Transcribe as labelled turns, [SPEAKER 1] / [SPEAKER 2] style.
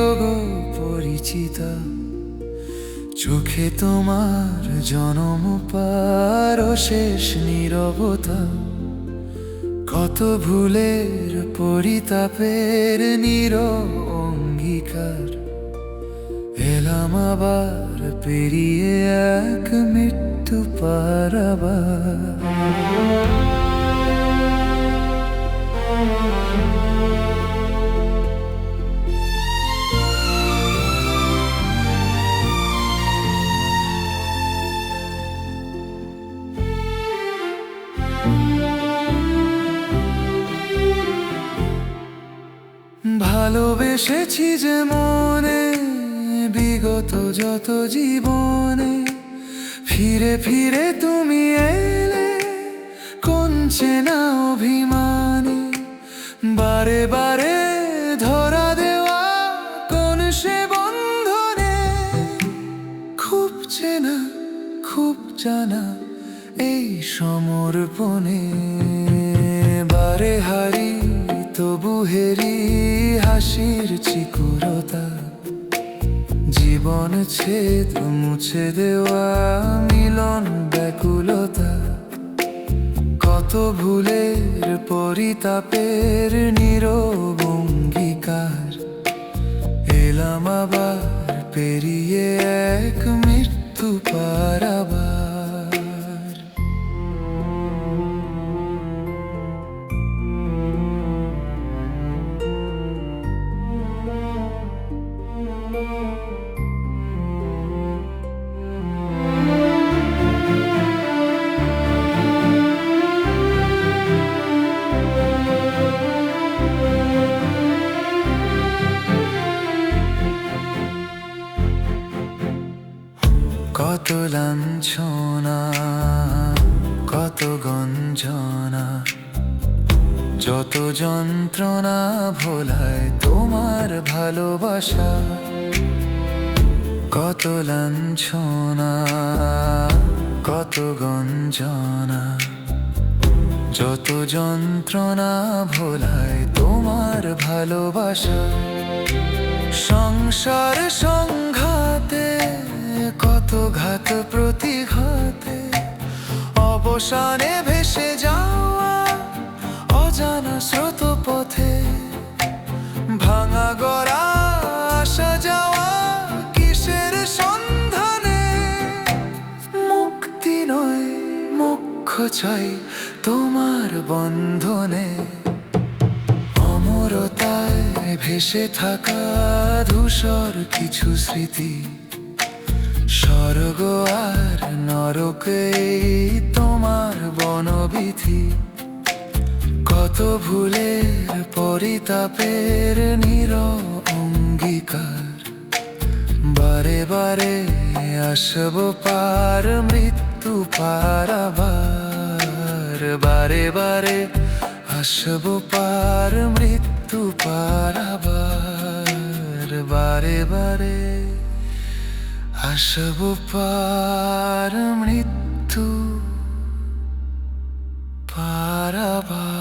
[SPEAKER 1] ওগো পরিচিতা, চোখে তোমার জনম পার শেষ নীরবতা। কত ভুলের পরিতাপের অঙ্গীকার, এলাম আবার পেরিয়ে এক মৃত্যু পারাবার। ভালোবেসেছি যে মনে বিগত যত জীবনে, ফিরে ফিরে তুমি এলে কমছে না অভিমানে। বারে বারে ধরা দেওয়া কোন সে বন্ধনে, খুব চেনা খুব জানা এই সমর্পণে। বারে হারি তবু হেরি হাসির চিকুরতা, জীবন ছেদ মুছে দেওয়া মিলন ব্যাকুলতা। কত ভুলের পরিতাপের নীরব অঙ্গীকার, এলাম আবার পেরিয়ে এক মৃত্যু পারাবার। কত লাঞ্ছনা কত গঞ্জনা, যত যন্ত্রণা ভোলায় তোমার ভালোবাসা। কত লাঞ্ছনা কত গঞ্জনা, যত যন্ত্রণা ভোলায় তোমার ভালোবাসা। সংসার সংঘাতে কত ঘাত প্রতিঘাতে, অবসানে ভেসে যাওয়া অজানা স্রোত পথে। ভাঙা গড়া আসা যাওয়া কিসের সন্ধানে, মুক্তি নয় মোক্ষ চাই তোমার বন্ধনে। অমরতায় ভেসে থাকা ধূসর কিছু স্মৃতি, স্বর্গ আর নরকে তোমার বনবিধি। কত ভুলের পরিতাপের অঙ্গীকার, বারে বারে আসব পার মৃত্যু পারাবার। বারে বারে আসব পার মৃত্যু পারাবার। বারে বারে আসব পার মৃত্যু পারাবার।